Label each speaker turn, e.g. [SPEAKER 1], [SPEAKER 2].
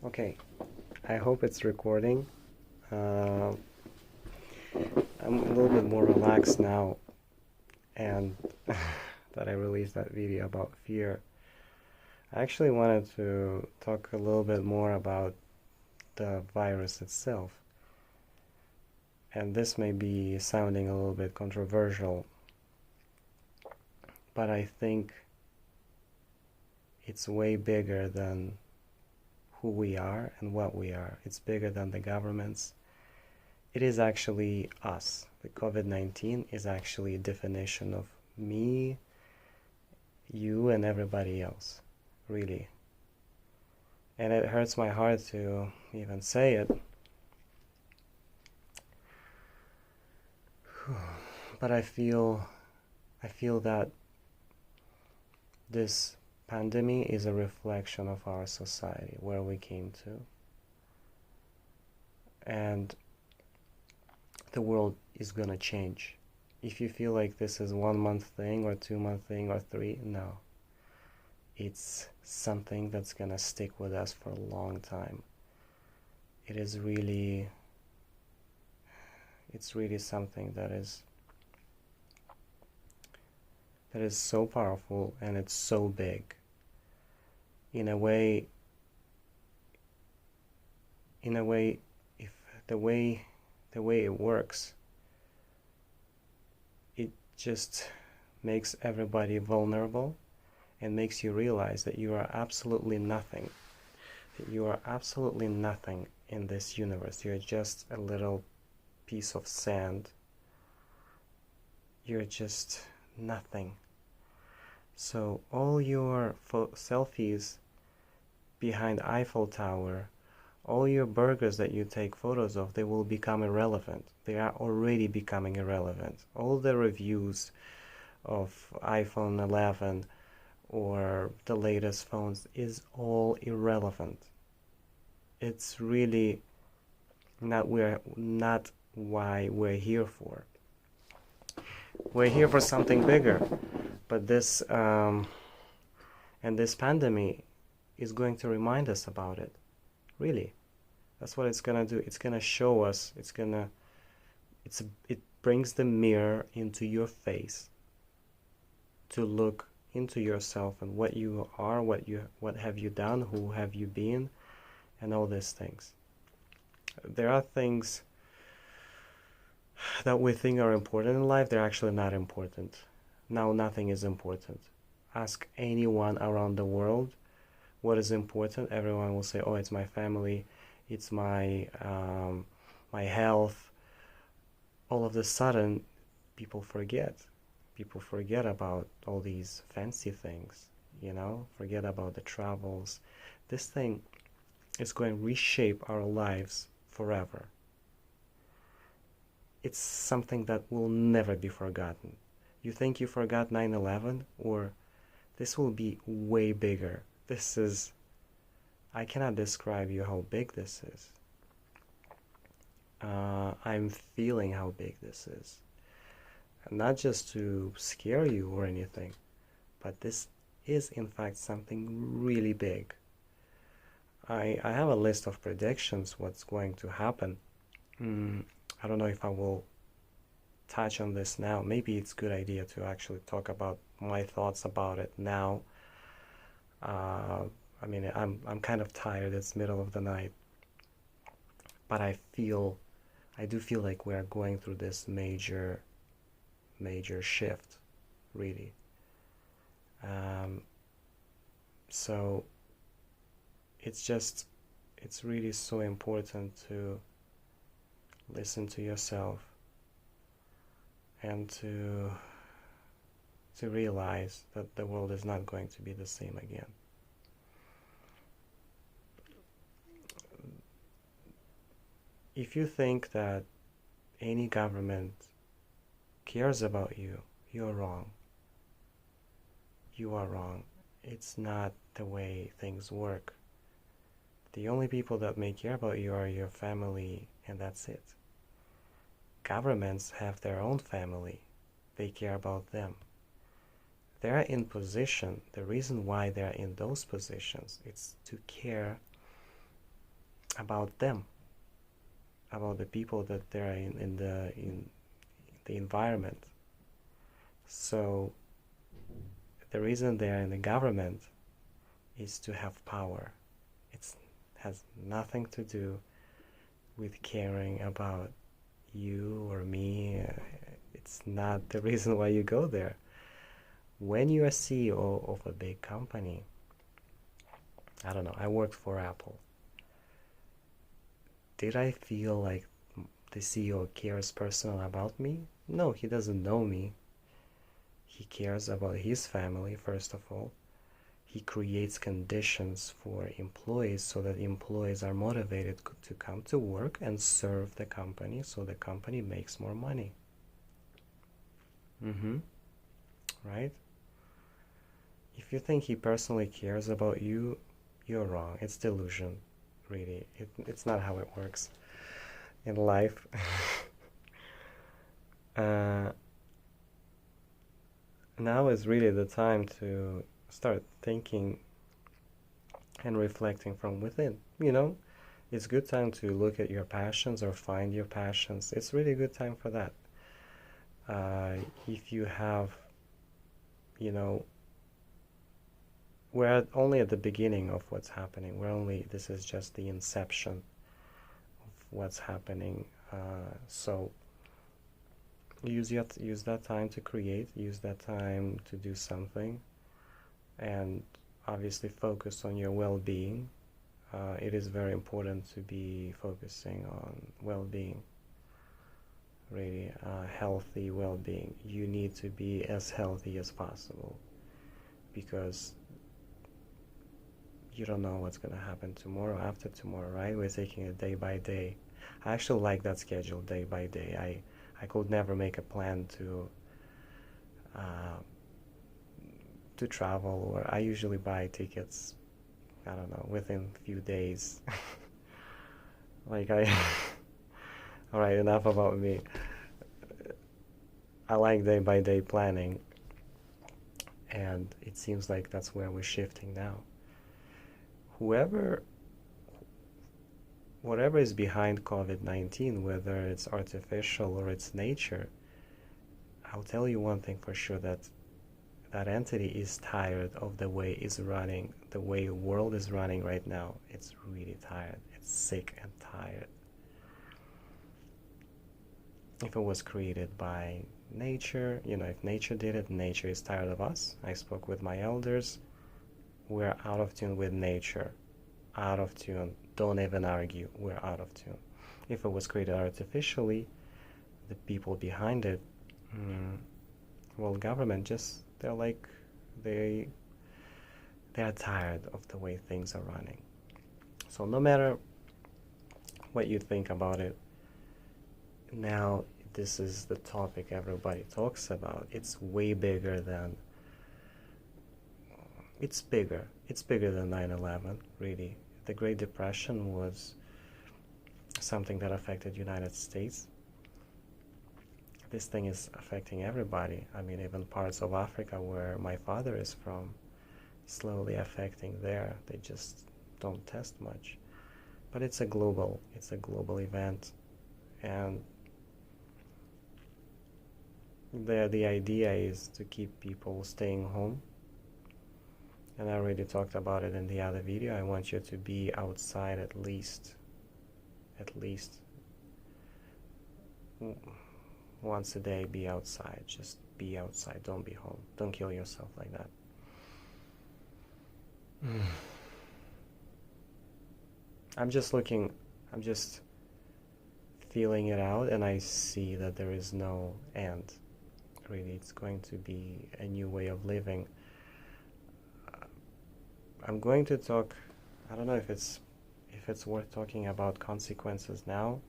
[SPEAKER 1] Okay, I hope it's recording. Uh, I'm a little bit more relaxed now, and that I released that video about fear. I actually wanted to talk a little bit more about the virus itself, and this may be sounding a little bit controversial, but I think it's way bigger than who we are and what we are. It's bigger than the governments. It is actually us. The COVID-19 is actually a definition of me, you, and everybody else, really. And it hurts my heart to even say it. But I feel that this pandemic is a reflection of our society, where we came to. And the world is gonna change. If you feel like this is 1 month thing or 2 month thing or three, no. It's something that's gonna stick with us for a long time. It's really something that is so powerful, and it's so big. In a way, if the way it works, it just makes everybody vulnerable and makes you realize that you are absolutely nothing. That you are absolutely nothing in this universe. You're just a little piece of sand. You're just nothing. So all your selfies behind Eiffel Tower, all your burgers that you take photos of, they will become irrelevant. They are already becoming irrelevant. All the reviews of iPhone 11 or the latest phones is all irrelevant. It's really not why we're here for. We're here for something bigger, but this pandemic is going to remind us about it. Really, that's what it's gonna do. It's gonna show us. It brings the mirror into your face to look into yourself and what you are, what have you done, who have you been, and all these things. There are things that we think are important in life. They're actually not important. Now nothing is important. Ask anyone around the world what is important. Everyone will say, oh, it's my family, it's my health. All of a sudden, people forget about all these fancy things, forget about the travels. This thing is going to reshape our lives forever. It's something that will never be forgotten. You think you forgot 9/11, or this will be way bigger. I cannot describe you how big this is. I'm feeling how big this is. Not just to scare you or anything, but this is in fact something really big. I have a list of predictions what's going to happen. I don't know if I will touch on this now. Maybe it's a good idea to actually talk about my thoughts about it now. I'm kind of tired. It's middle of the night, but I do feel like we're going through this major shift, really. So it's really so important to listen to yourself and to realize that the world is not going to be the same again. If you think that any government cares about you, you're wrong. You are wrong. It's not the way things work. The only people that may care about you are your family, and that's it. Governments have their own family. They care about them. They're in position. The reason why they're in those positions is to care about them, about the people that they're in the environment. So the reason they're in the government is to have power. It has nothing to do with caring about you or me. It's not the reason why you go there. When you're a CEO of a big company, I don't know, I worked for Apple. Did I feel like the CEO cares personally about me? No, he doesn't know me. He cares about his family, first of all. He creates conditions for employees so that employees are motivated to come to work and serve the company so the company makes more money. Right? If you think he personally cares about you, you're wrong. It's delusion, really. It's not how it works in life. Now is really the time to start thinking and reflecting from within. It's a good time to look at your passions or find your passions. It's really a good time for that. If you have, we're only at the beginning of what's happening. This is just the inception of what's happening. So use that time to create, use that time to do something, and obviously focus on your well-being. It is very important to be focusing on well-being, really healthy well-being. You need to be as healthy as possible because you don't know what's going to happen tomorrow, after tomorrow, right? We're taking it day by day. I actually like that schedule, day by day. I could never make a plan to travel, or I usually buy tickets, I don't know, within a few days. Alright, enough about me. I like day by day planning, and it seems like that's where we're shifting now. Whatever is behind COVID-19, whether it's artificial or it's nature, I'll tell you one thing for sure, that entity is tired of the way it's running, the way the world is running right now. It's really tired. It's sick and tired. If it was created by nature, if nature did it, nature is tired of us. I spoke with my elders. We're out of tune with nature. Out of tune. Don't even argue. We're out of tune. If it was created artificially, the people behind it, government they are tired of the way things are running. So no matter what you think about it, now this is the topic everybody talks about. It's way bigger than it's bigger than 9/11, really. The Great Depression was something that affected United States. This thing is affecting everybody. I mean, even parts of Africa where my father is from, slowly affecting there. They just don't test much. But it's a global event, and the idea is to keep people staying home. And I already talked about it in the other video. I want you to be outside at least once a day. Be outside. Just be outside. Don't be home. Don't kill yourself like that. I'm just feeling it out, and I see that there is no end. Really, it's going to be a new way of living. I'm going to talk, I don't know if it's worth talking about consequences now,